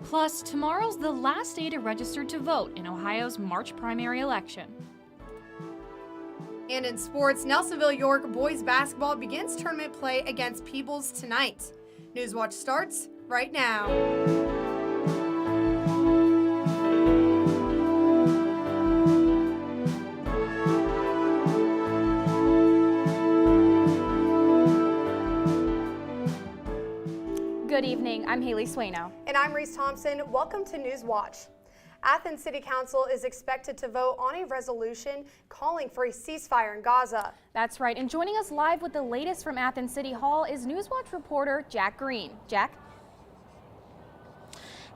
Plus, tomorrow's the last day to register to vote in Ohio's March primary election. And in sports, Nelsonville York boys basketball begins tournament play against Peebles tonight. Newswatch starts right now. Good evening, I'm Haley Swano. And I'm Reese Thompson. Welcome to Newswatch. Athens City Council is expected to vote on a resolution calling for a ceasefire in Gaza. That's right, and joining us live with the latest from Athens City Hall is Newswatch reporter Jack Green. Jack?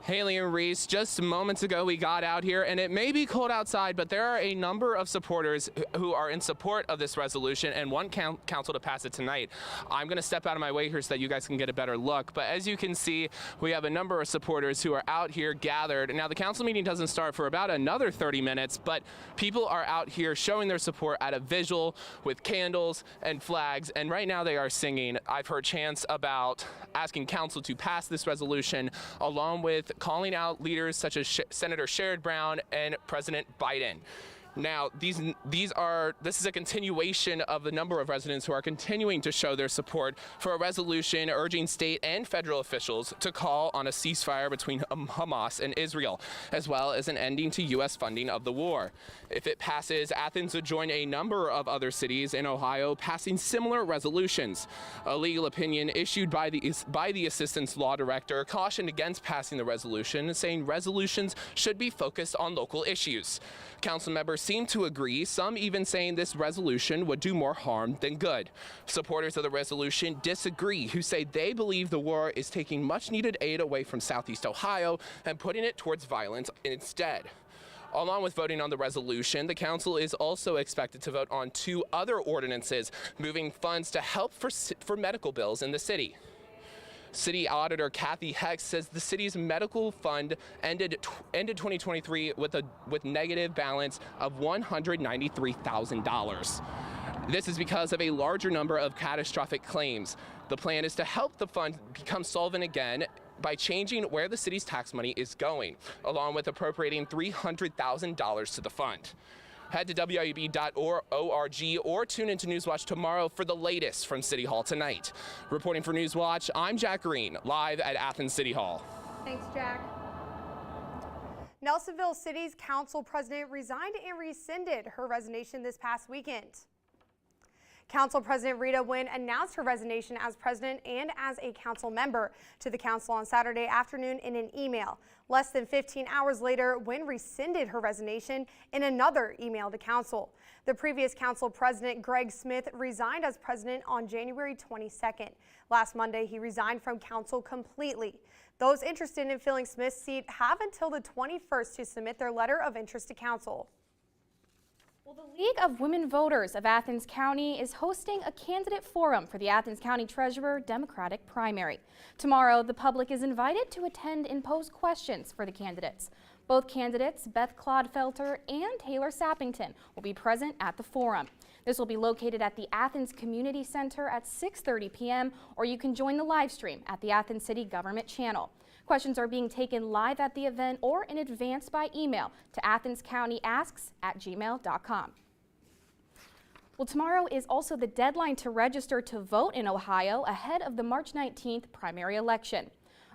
Haley and Reese, just moments ago we got out here and it may be cold outside, but there are a number of supporters who are in support of this resolution and want council to pass it tonight. I'm going to step out of my way here so that you guys can get a better look, but as you can see, we have a number of supporters who are out here gathered. Now the council meeting doesn't start for about another 30 minutes, but people are out here showing their support at a visual with candles and flags, and right now they are singing. I've heard chants about asking council to pass this resolution, along with calling out leaders such as Senator Sherrod Brown and President Biden. Now, this is a continuation of the number of residents who are continuing to show their support for a resolution urging state and federal officials to call on a ceasefire between Hamas and Israel, as well as an ending to U.S. funding of the war. If it passes, Athens would join a number of other cities in Ohio passing similar resolutions. A legal opinion issued by the Assistant Law Director cautioned against passing the resolution, saying resolutions should be focused on local issues. Council members seem to agree, some even saying this resolution would do more harm than good. Supporters of the resolution disagree, who say they believe the war is taking much needed aid away from Southeast Ohio and putting it towards violence instead. Along with voting on the resolution, the council is also expected to vote on 2 other ordinances moving funds to help for medical bills in the city. City Auditor Kathy Hex says the city's medical fund ended 2023 with negative balance of $193,000. This is because of a larger number of catastrophic claims. The plan is to help the fund become solvent again by changing where the city's tax money is going, along with appropriating $300,000 to the fund. Head to WOUB.org or tune into Newswatch tomorrow for the latest from City Hall tonight. Reporting for Newswatch, I'm Jack Green, live at Athens City Hall. Thanks, Jack. Nelsonville City's council president resigned and rescinded her resignation this past weekend. Council President Rita Wynn announced her resignation as president and as a council member to the council on Saturday afternoon in an email. Less than 15 hours later, Wynn rescinded her resignation in another email to council. The previous council president, Greg Smith, resigned as president on January 22nd. Last Monday, he resigned from council completely. Those interested in filling Smith's seat have until the 21st to submit their letter of interest to council. Well, the League of Women Voters of Athens County is hosting a candidate forum for the Athens County Treasurer Democratic primary. Tomorrow, the public is invited to attend and pose questions for the candidates. Both candidates, Beth Clodfelter and Taylor Sappington, will be present at the forum. This will be located at the Athens Community Center at 6:30 p.m., or you can join the live stream at the Athens City Government channel. Questions are being taken live at the event or in advance by email to athenscountyasks@gmail.com. Well, tomorrow is also the deadline to register to vote in Ohio ahead of the March 19th primary election.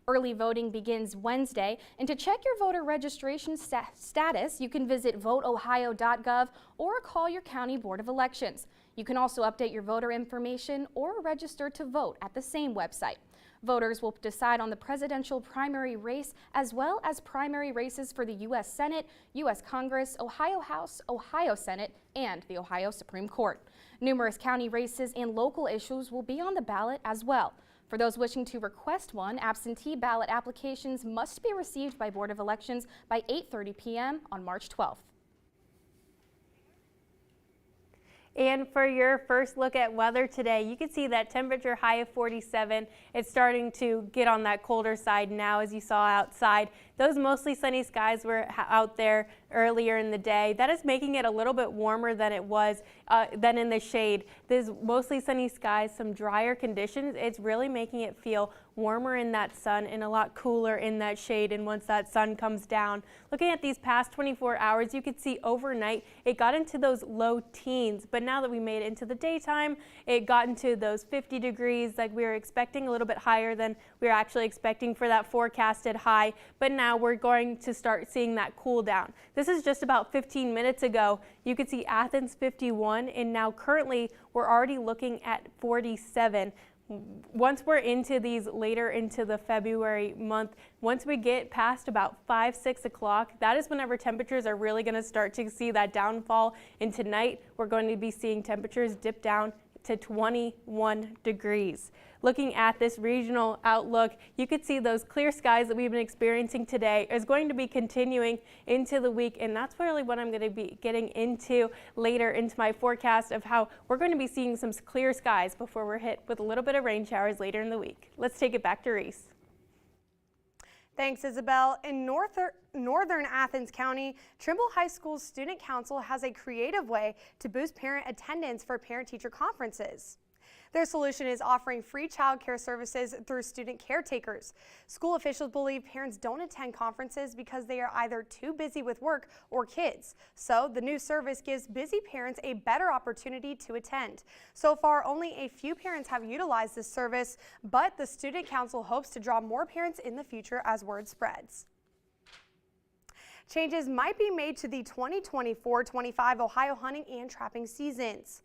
Early voting begins Wednesday, and to check your voter registration status, you can visit voteohio.gov or call your county board of elections. You can also update your voter information or register to vote at the same website. Voters will decide on the presidential primary race as well as primary races for the U.S. Senate, U.S. Congress, Ohio House, Ohio Senate, and the Ohio Supreme Court. Numerous county races and local issues will be on the ballot as well. For those wishing to request one, absentee ballot applications must be received by Board of Elections by 8:30 p.m. on March 12th. And for your first look at weather today, you can see that temperature high of 47. It's starting to get on that colder side now, as you saw outside. Those mostly sunny skies were out there earlier in the day. That is making it a little bit warmer than it was than in the shade. There's mostly sunny skies, some drier conditions. It's really making it feel warmer in that sun and a lot cooler in that shade. And once that sun comes down, looking at these past 24 hours, you could see overnight it got into those low teens. But now that we made it into the daytime, it got into those 50 degrees like we were expecting, a little bit higher than we were actually expecting for that forecasted high. But now we're going to start seeing that cool down. This is just about 15 minutes ago. You could see Athens 51, and now currently we're already looking at 47. Once we're into these later into the February month, once we get past about 5, 6 o'clock, that is whenever temperatures are really going to start to see that downfall. And tonight, we're going to be seeing temperatures dip down to 21 degrees. Looking at this regional outlook, you could see those clear skies that we've been experiencing today is going to be continuing into the week, and that's really what I'm going to be getting into later into my forecast of how we're going to be seeing some clear skies before we're hit with a little bit of rain showers later in the week. Let's take it back to Reese. Thanks, Isabel. In northern Athens County, Trimble High School's Student Council has a creative way to boost parent attendance for parent-teacher conferences. Their solution is offering free child care services through student caretakers. School officials believe parents don't attend conferences because they are either too busy with work or kids. So the new service gives busy parents a better opportunity to attend. So far, only a few parents have utilized this service, but the Student Council hopes to draw more parents in the future as word spreads. Changes might be made to the 2024-25 Ohio hunting and trapping seasons.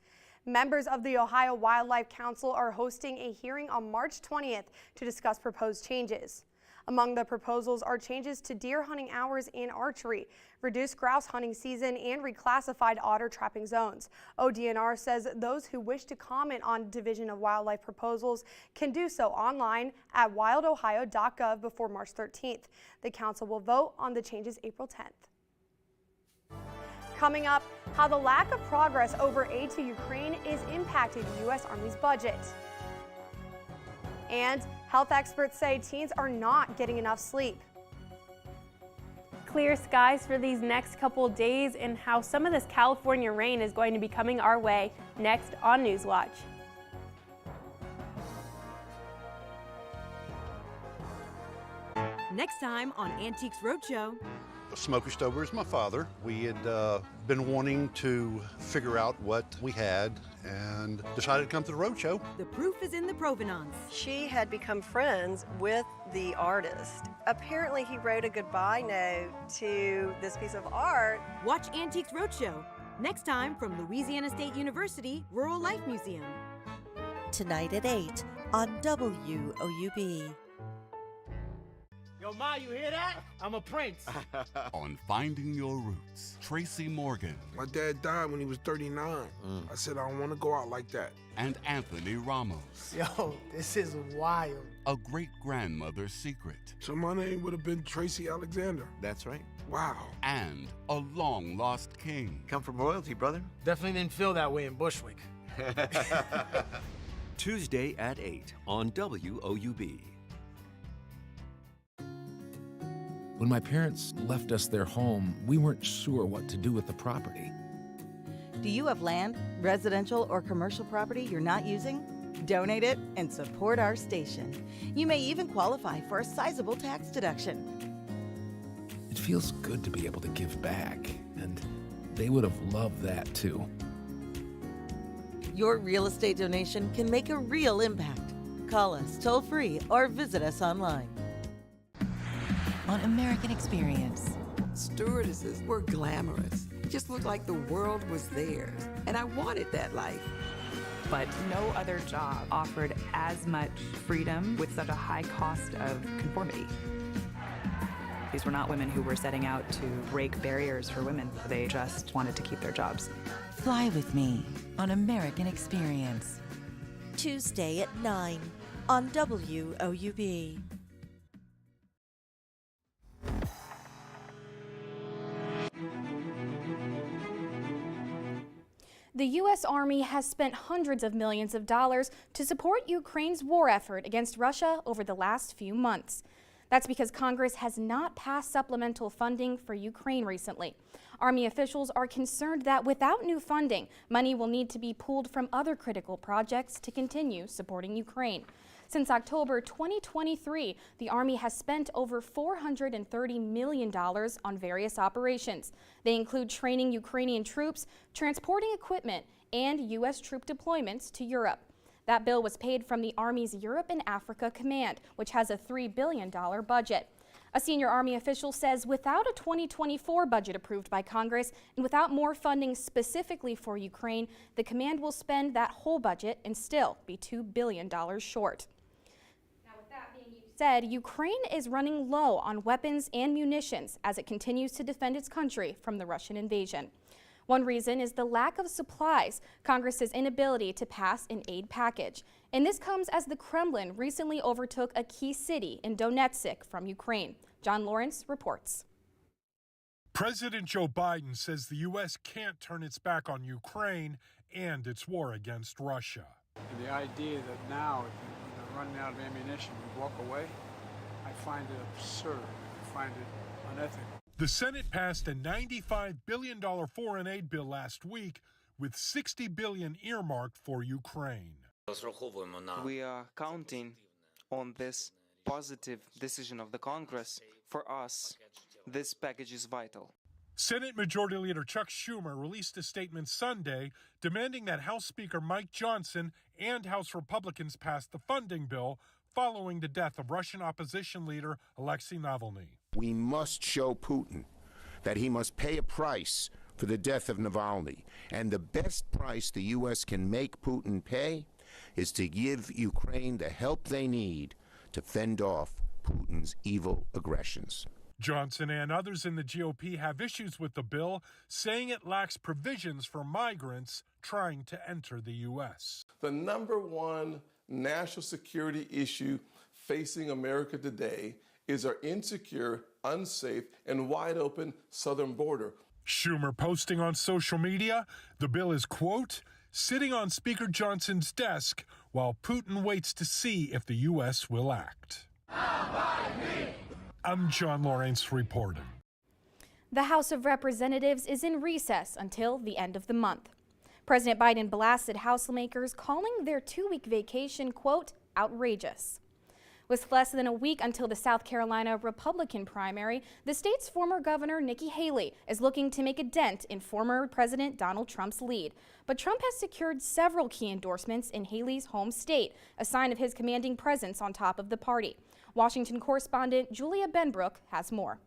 Members of the Ohio Wildlife Council are hosting a hearing on March 20th to discuss proposed changes. Among the proposals are changes to deer hunting hours and archery, reduced grouse hunting season, and reclassified otter trapping zones. ODNR says those who wish to comment on Division of Wildlife proposals can do so online at wildohio.gov before March 13th. The council will vote on the changes April 10th. Coming up, how the lack of progress over aid to Ukraine is impacting the U.S. Army's budget. And health experts say teens are not getting enough sleep. Clear skies for these next couple days and how some of this California rain is going to be coming our way next on Newswatch. Next time on Antiques Roadshow. Smokey Stover is my father. We had been wanting to figure out what we had and decided to come to the roadshow. The proof is in the provenance. She had become friends with the artist. Apparently he wrote a goodbye note to this piece of art. Watch Antiques Roadshow next time from Louisiana State University Rural Life Museum. Tonight at 8 on WOUB. Yo, Ma, you hear that? I'm a prince. On Finding Your Roots, Tracy Morgan. My dad died when he was 39. I said, I don't want to go out like that. And Anthony Ramos. Yo, this is wild. A great-grandmother's secret. So my name would have been Tracy Alexander. That's right. Wow. And a long-lost king. Come from royalty, brother. Definitely didn't feel that way in Bushwick. Tuesday at 8 on WOUB. When my parents left us their home, we weren't sure what to do with the property. Do you have land, residential, or commercial property you're not using? Donate it and support our station. You may even qualify for a sizable tax deduction. It feels good to be able to give back, and they would have loved that too. Your real estate donation can make a real impact. Call us toll-free or visit us online. On American Experience. Stewardesses were glamorous. It just looked like the world was theirs. And I wanted that life. But no other job offered as much freedom with such a high cost of conformity. These were not women who were setting out to break barriers for women. They just wanted to keep their jobs. Fly with me on American Experience. Tuesday at 9 on WOUB. The U.S. Army has spent hundreds of millions of dollars to support Ukraine's war effort against Russia over the last few months. That's because Congress has not passed supplemental funding for Ukraine recently. Army officials are concerned that without new funding, money will need to be pulled from other critical projects to continue supporting Ukraine. Since October 2023, the Army has spent over $430 million on various operations. They include training Ukrainian troops, transporting equipment, and U.S. troop deployments to Europe. That bill was paid from the Army's Europe and Africa Command, which has a $3 billion budget. A senior Army official says without a 2024 budget approved by Congress and without more funding specifically for Ukraine, the command will spend that whole budget and still be $2 billion short. Now, with that being said, Ukraine is running low on weapons and munitions as it continues to defend its country from the Russian invasion. One reason is the lack of supplies, Congress's inability to pass an aid package. And this comes as the Kremlin recently overtook a key city in Donetsk from Ukraine. John Lawrence reports. President Joe Biden says the U.S. can't turn its back on Ukraine and its war against Russia. And the idea that now, when they're running out of ammunition, we walk away, I find it absurd. I find it unethical. The Senate passed a $95 billion foreign aid bill last week, with $60 billion earmarked for Ukraine. We are counting on this positive decision of the Congress. For us, this package is vital. Senate Majority Leader Chuck Schumer released a statement Sunday demanding that House Speaker Mike Johnson and House Republicans pass the funding bill following the death of Russian opposition leader Alexei Navalny. We must show Putin that he must pay a price for the death of Navalny. And the best price the U.S. can make Putin pay is to give Ukraine the help they need to fend off Putin's evil aggressions. Johnson and others in the GOP have issues with the bill, saying it lacks provisions for migrants trying to enter the U.S. The number one national security issue facing America today is our insecure, unsafe, and wide open southern border. Schumer posting on social media, the bill is, quote, sitting on Speaker Johnson's desk while Putin waits to see if the U.S. will act. I'm John Lawrence reporting. The House of Representatives is in recess until the end of the month. President Biden blasted House lawmakers, calling their 2-week vacation, quote, outrageous. With less than a week until the South Carolina Republican primary, the state's former governor, Nikki Haley, is looking to make a dent in former President Donald Trump's lead. But Trump has secured several key endorsements in Haley's home state, a sign of his commanding presence on top of the party. Washington correspondent Julia Benbrook has more.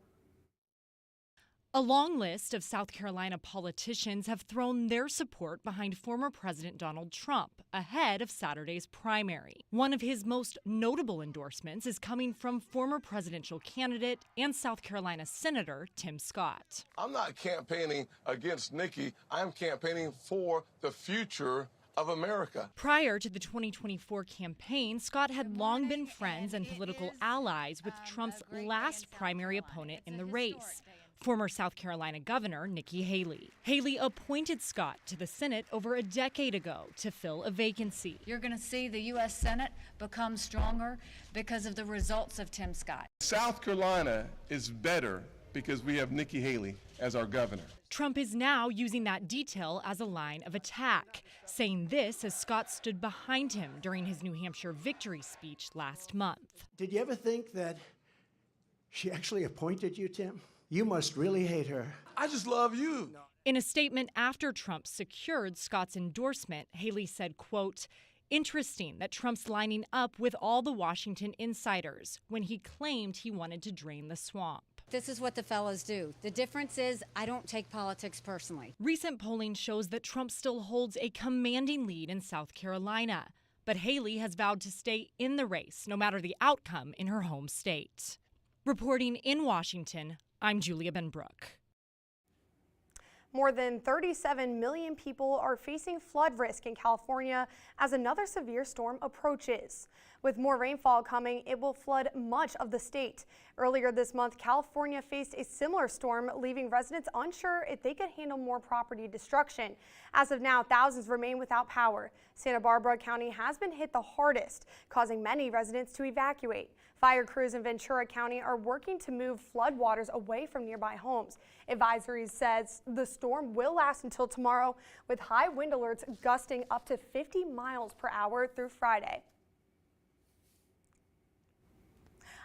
A long list of South Carolina politicians have thrown their support behind former President Donald Trump ahead of Saturday's primary. One of his most notable endorsements is coming from former presidential candidate and South Carolina Senator Tim Scott. I'm not campaigning against Nikki. I'm campaigning for the future of America. Prior to the 2024 campaign, Scott had long been friends and political allies with Trump's last primary opponent in the race, former South Carolina Governor Nikki Haley. Haley appointed Scott to the Senate over a decade ago to fill a vacancy. You're going to see the U.S. Senate become stronger because of the results of Tim Scott. South Carolina is better because we have Nikki Haley as our governor. Trump is now using that detail as a line of attack, saying this as Scott stood behind him during his New Hampshire victory speech last month. Did you ever think that she actually appointed you, Tim? You must really hate her. I just love you. In a statement after Trump secured Scott's endorsement, Haley said, quote, interesting that Trump's lining up with all the Washington insiders when he claimed he wanted to drain the swamp. This is what the fellas do. The difference is I don't take politics personally. Recent polling shows that Trump still holds a commanding lead in South Carolina, but Haley has vowed to stay in the race no matter the outcome in her home state. Reporting in Washington, I'm Julia Benbrook. More than 37 million people are facing flood risk in California as another severe storm approaches. With more rainfall coming, it will flood much of the state. Earlier this month, California faced a similar storm, leaving residents unsure if they could handle more property destruction. As of now, thousands remain without power. Santa Barbara County has been hit the hardest, causing many residents to evacuate. Fire crews in Ventura County are working to move floodwaters away from nearby homes. Advisories says the storm will last until tomorrow, with high wind alerts gusting up to 50 miles per hour through Friday.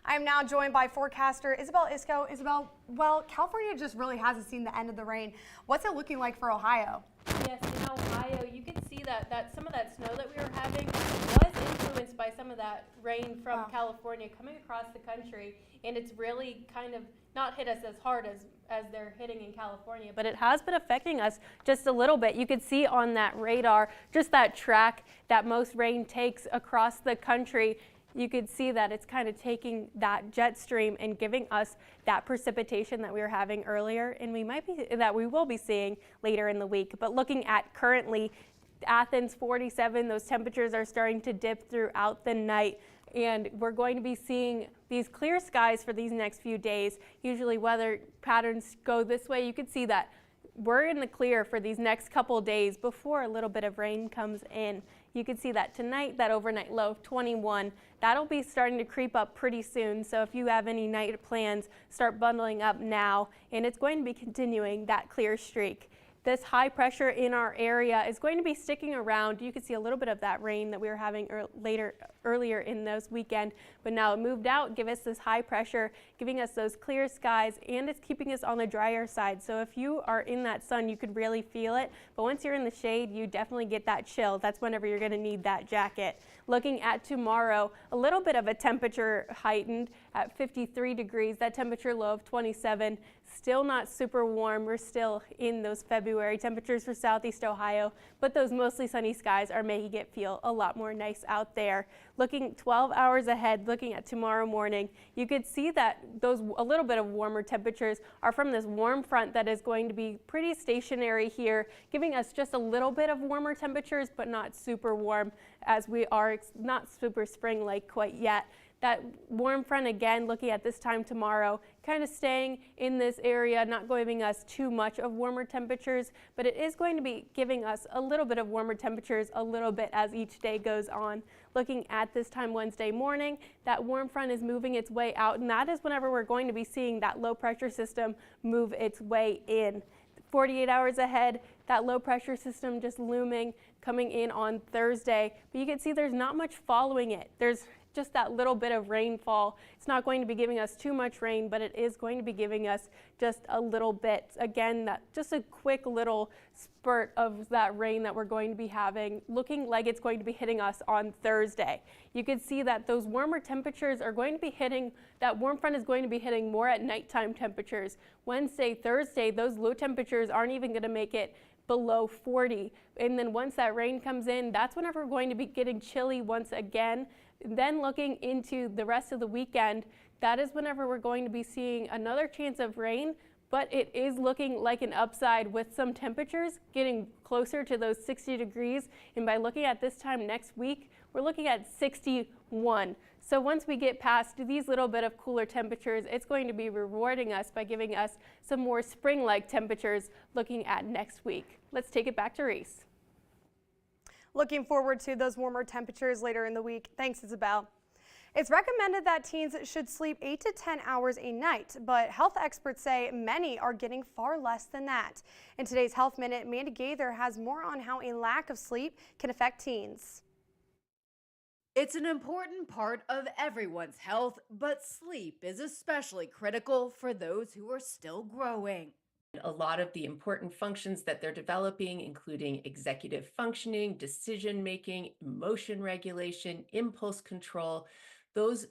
I am now joined by forecaster Isabel Isco. Isabel, well, California just really hasn't seen the end of the rain. What's it looking like for Ohio? Yes, in Ohio, you can see that some of that snow that we were having was influenced by some of that rain from California coming across the country, and it's really kind of not hit us as hard as they're hitting in California, but it has been affecting us just a little bit. You could see on that radar just that track that most rain takes across the country. You could see that it's kind of taking that jet stream and giving us that precipitation that we were having earlier, and we will be seeing later in the week. But looking at currently Athens 47, those temperatures are starting to dip throughout the night, and we're going to be seeing these clear skies for these next few days. Usually weather patterns go this way. You can see that we're in the clear for these next couple days before a little bit of rain comes in. You can see that tonight, that overnight low of 21, that'll be starting to creep up pretty soon. So if you have any night plans, start bundling up now, and it's going to be continuing that clear streak. This high pressure in our area is going to be sticking around. You can see a little bit of that rain that we were having earlier in this weekend, but now it moved out, give us this high pressure, giving us those clear skies, and it's keeping us on the drier side. So if you are in that sun, you could really feel it, but once you're in the shade, you definitely get that chill. That's whenever you're gonna need that jacket. Looking at tomorrow, a little bit of a temperature heightened at 53 degrees, that temperature low of 27. Still not super warm. We're still in those February temperatures for Southeast Ohio, but those mostly sunny skies are making it feel a lot more nice out there. Looking 12 hours ahead, looking at tomorrow morning, you could see that a little bit of warmer temperatures are from this warm front that is going to be pretty stationary here, giving us just a little bit of warmer temperatures, but not super warm, as we are not super spring-like quite yet. That warm front, again, looking at this time tomorrow, kind of staying in this area, not giving us too much of warmer temperatures, but it is going to be giving us a little bit of warmer temperatures a little bit as each day goes on. Looking at this time Wednesday morning, that warm front is moving its way out, and that is whenever we're going to be seeing that low pressure system move its way in. 48 hours ahead, that low pressure system just looming, coming in on Thursday, but you can see there's not much following it. There's just that little bit of rainfall. It's not going to be giving us too much rain, but it is going to be giving us just a little bit. Again, just a quick little spurt of that rain that we're going to be having, looking like it's going to be hitting us on Thursday. You can see that those warmer temperatures are going to be hitting, that warm front is going to be hitting more at nighttime temperatures. Wednesday, Thursday, those low temperatures aren't even going to make it below 40. And then once that rain comes in, that's whenever we're going to be getting chilly once again. Then looking into the rest of the weekend, that is whenever we're going to be seeing another chance of rain, but it is looking like an upside with some temperatures getting closer to those 60 degrees. And by looking at this time next week, we're looking at 61. So once we get past these little bit of cooler temperatures, it's going to be rewarding us by giving us some more spring-like temperatures looking at next week. Let's take it back to Reese. Looking forward to those warmer temperatures later in the week. Thanks, Isabel. It's recommended that teens should sleep 8 to 10 hours a night, but health experts say many are getting far less than that. In today's Health Minute, Mandy Gaither has more on how a lack of sleep can affect teens. It's an important part of everyone's health, but sleep is especially critical for those who are still growing. A lot of the important functions that they're developing, including executive functioning, decision-making, emotion regulation, impulse control, those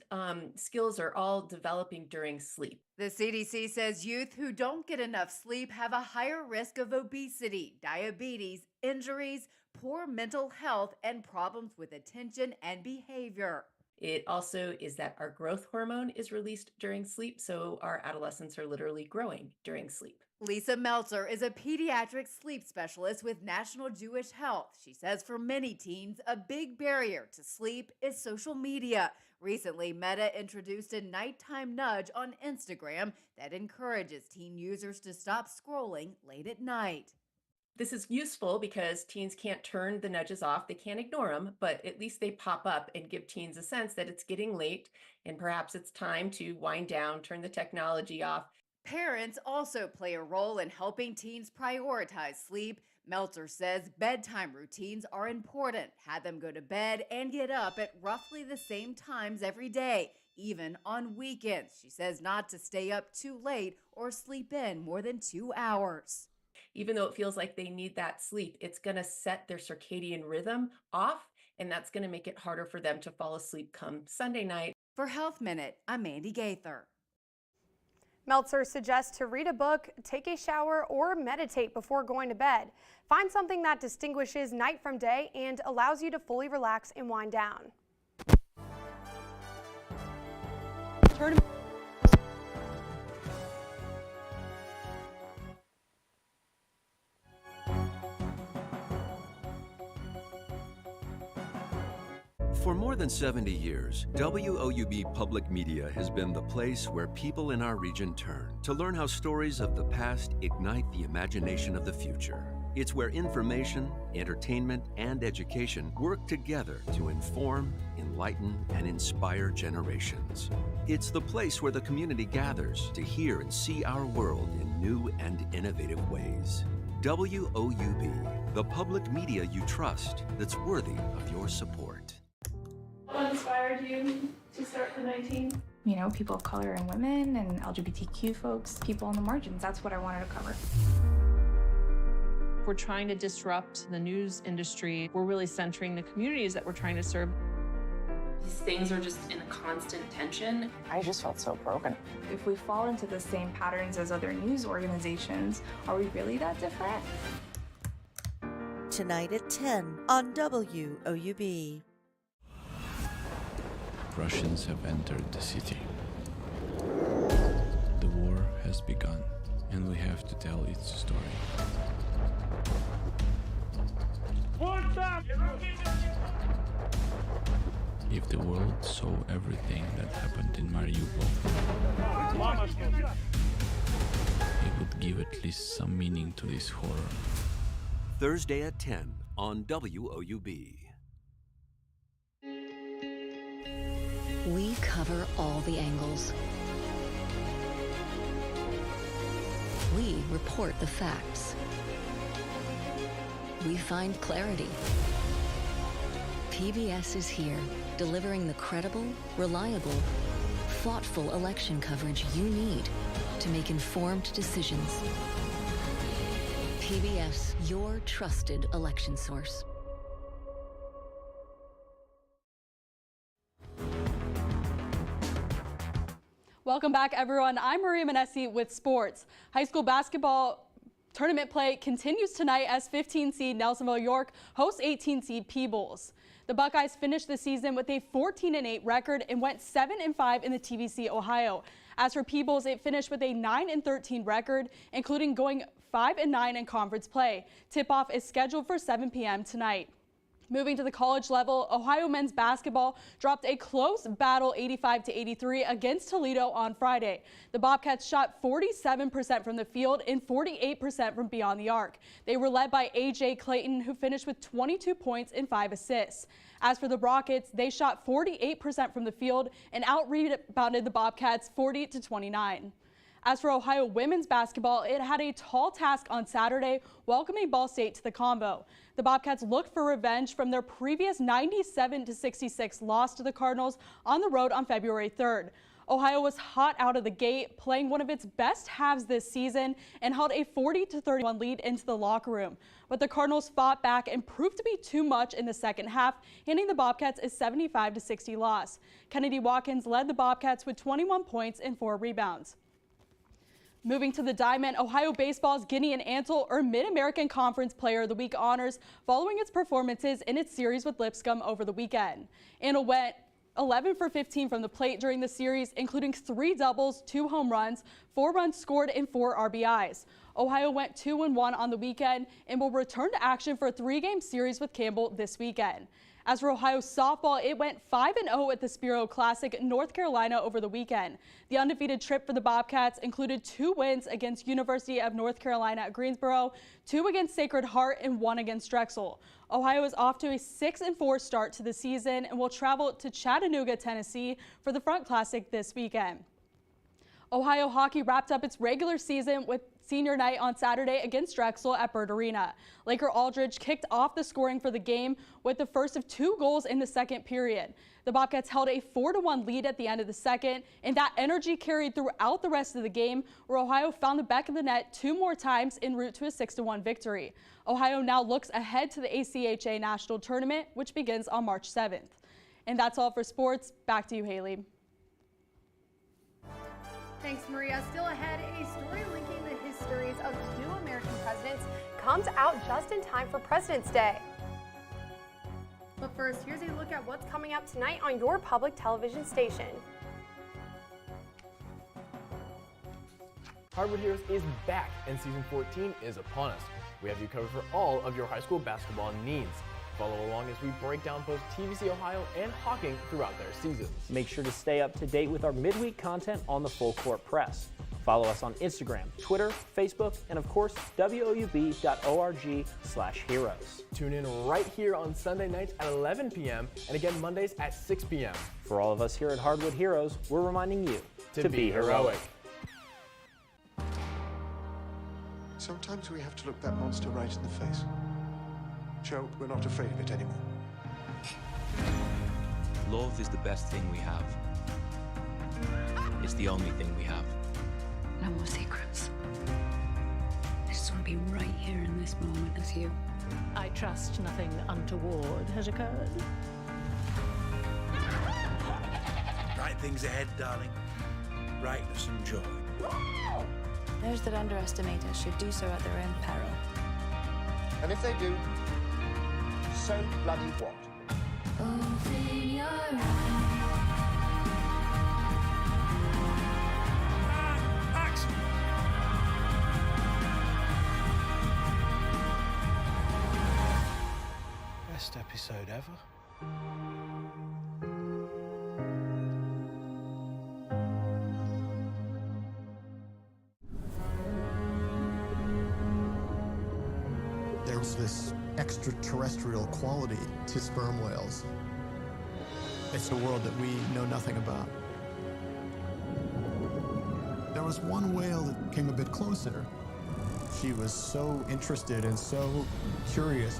skills are all developing during sleep. The CDC says youth who don't get enough sleep have a higher risk of obesity, diabetes, injuries, poor mental health, and problems with attention and behavior. It also is that our growth hormone is released during sleep, so our adolescents are literally growing during sleep. Lisa Meltzer is a pediatric sleep specialist with National Jewish Health. She says for many teens, a big barrier to sleep is social media. Recently, Meta introduced a nighttime nudge on Instagram that encourages teen users to stop scrolling late at night. This is useful because teens can't turn the nudges off. They can't ignore them, but at least they pop up and give teens a sense that it's getting late and perhaps it's time to wind down, turn the technology off. Parents also play a role in helping teens prioritize sleep. Meltzer says bedtime routines are important. Have them go to bed and get up at roughly the same times every day. even on weekends. She says not to stay up too late or sleep in more than 2 hours. Even though it feels like they need that sleep, it's going to set their circadian rhythm off, and that's going to make it harder for them to fall asleep come Sunday night. For Health Minute, I'm Mandy Gaither. Meltzer suggests to read a book, take a shower, or meditate before going to bed. Find something that distinguishes night from day and allows you to fully relax and wind down. For more than 70 years, WOUB Public Media has been the place where people in our region turn to learn how stories of the past ignite the imagination of the future. It's where information, entertainment, and education work together to inform, enlighten, and inspire generations. It's the place where the community gathers to hear and see our world in new and innovative ways. WOUB, the public media you trust that's worthy of your support. What inspired you to start the 19? You know, people of color and women and LGBTQ folks, people on the margins. That's what I wanted to cover. We're trying to disrupt the news industry. We're really centering the communities that we're trying to serve. These things are just in a constant tension. I just felt so broken. If we fall into the same patterns as other news organizations, are we really that different? Tonight at 10 on WOUB. Russians have entered the city. The war has begun, and we have to tell its story. If the world saw everything that happened in Mariupol, it would give at least some meaning to this horror. Thursday at 10 on WOUB. We cover all the angles. We report the facts. We find clarity. PBS is here, delivering the credible, reliable, thoughtful election coverage you need to make informed decisions. PBS, your trusted election source. Welcome back, everyone. I'm Maria Manessi with sports. High school basketball tournament play continues tonight as 15 seed Nelsonville York hosts 18 seed Peebles. The Buckeyes finished the season with a 14-8 record and went 7-5 in the TVC Ohio. As for Peebles, it finished with a 9-13 record, including going 5-9 in conference play. Tip-off is scheduled for 7 p.m. tonight. Moving to the college level, Ohio men's basketball dropped a close battle 85-83 against Toledo on Friday. The Bobcats shot 47% from the field and 48% from beyond the arc. They were led by A.J. Clayton, who finished with 22 points and 5 assists. As for the Rockets, they shot 48% from the field and out-rebounded the Bobcats 40-29. As for Ohio women's basketball, it had a tall task on Saturday, welcoming Ball State to the combo. The Bobcats looked for revenge from their previous 97-66 loss to the Cardinals on the road on February 3rd. Ohio was hot out of the gate, playing one of its best halves this season and held a 40-31 lead into the locker room. But the Cardinals fought back and proved to be too much in the second half, handing the Bobcats a 75-60 loss. Kennedy Watkins led the Bobcats with 21 points and 4 rebounds. Moving to the Diamond, Ohio baseball's Gideon Ansel earned Mid-American Conference Player of the Week honors following its performances in its series with Lipscomb over the weekend. Ansel went 11 for 15 from the plate during the series, including 3 doubles, 2 home runs, 4 runs scored, and 4 RBIs. Ohio went 2-1 on the weekend and will return to action for a 3-game series with Campbell this weekend. As for Ohio softball, it went 5-0 at the Spiro Classic in North Carolina over the weekend. The undefeated trip for the Bobcats included 2 wins against University of North Carolina at Greensboro, 2 against Sacred Heart, and 1 against Drexel. Ohio is off to a 6-4 start to the season and will travel to Chattanooga, Tennessee for the Front Classic this weekend. Ohio hockey wrapped up its regular season with senior night on Saturday against Drexel at Bird Arena. Laker Aldridge kicked off the scoring for the game with the first of 2 goals in the second period. The Bobcats held a 4-1 lead at the end of the second, and that energy carried throughout the rest of the game, where Ohio found the back of the net 2 more times en route to a 6-1 victory. Ohio now looks ahead to the ACHA National Tournament, which begins on March 7th. And that's all for sports. Back to you, Haley. Thanks, Maria. Still ahead, a story linking the histories of 2 American presidents comes out just in time for President's Day. But first, here's a look at what's coming up tonight on your public television station. Hardwood Heroes is back, and season 14 is upon us. We have you covered for all of your high school basketball needs. Follow along as we break down both TVC Ohio and Hawking throughout their seasons. Make sure to stay up to date with our midweek content on the Full Court Press. Follow us on Instagram, Twitter, Facebook, and of course, woub.org/heroes. Tune in right here on Sunday nights at 11 p.m. and again Mondays at 6 p.m. For all of us here at Hardwood Heroes, we're reminding you to be heroic. Sometimes we have to look that monster right in the face. Show we're not afraid of it anymore. Love is the best thing we have. It's the only thing we have. No more secrets. I just want to be right here in this moment with you. I trust nothing untoward has occurred. Right things ahead, darling. Brightness and joy. Those that underestimate us should do so at their own peril. And if they do, so bloody what? Open your eyes. Action! Best episode ever. There's this extraterrestrial quality to sperm whales. It's a world that we know nothing about. There was one whale that came a bit closer. She was so interested and so curious.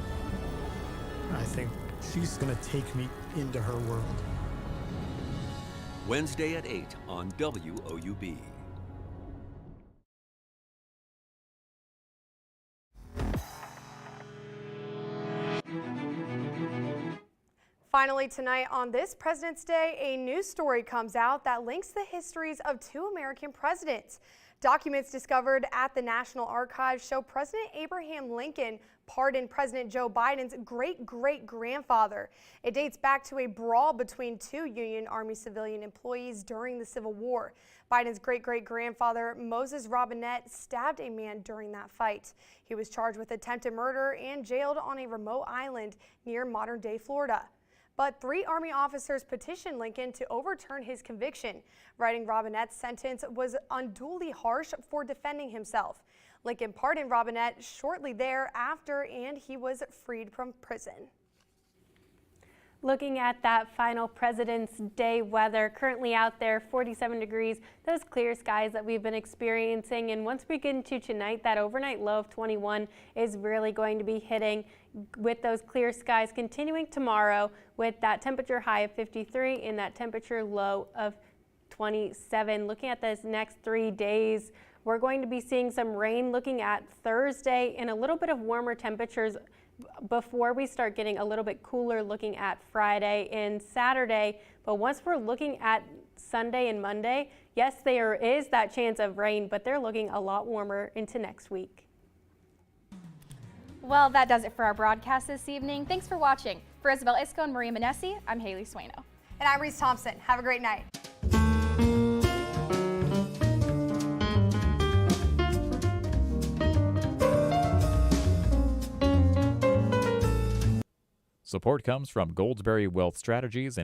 I think she's gonna take me into her world. Wednesday at 8 on WOUB. Finally tonight on this President's Day, a news story comes out that links the histories of 2 American presidents. Documents discovered at the National Archives show President Abraham Lincoln pardoned President Joe Biden's great-great-grandfather. It dates back to a brawl between 2 Union Army civilian employees during the Civil War. Biden's great-great-grandfather, Moses Robinette, stabbed a man during that fight. He was charged with attempted murder and jailed on a remote island near modern-day Florida. But 3 Army officers petitioned Lincoln to overturn his conviction, writing Robinette's sentence was unduly harsh for defending himself. Lincoln pardoned Robinette shortly thereafter, and he was freed from prison. Looking at that final President's Day weather, currently out there 47 degrees, those clear skies that we've been experiencing. And once we get into tonight, that overnight low of 21 is really going to be hitting, with those clear skies continuing tomorrow with that temperature high of 53 and that temperature low of 27. Looking at this next 3 days, we're going to be seeing some rain looking at Thursday and a little bit of warmer temperatures before we start getting a little bit cooler looking at Friday and Saturday. But once we're looking at Sunday and Monday, yes, there is that chance of rain, but they're looking a lot warmer into next week. Well, that does it for our broadcast this evening. Thanks for watching. For Isabel Isco and Maria Manesi, I'm Haley Sueno. And I'm Reese Thompson. Have a great night. Support comes from Goldsberry Wealth Strategies and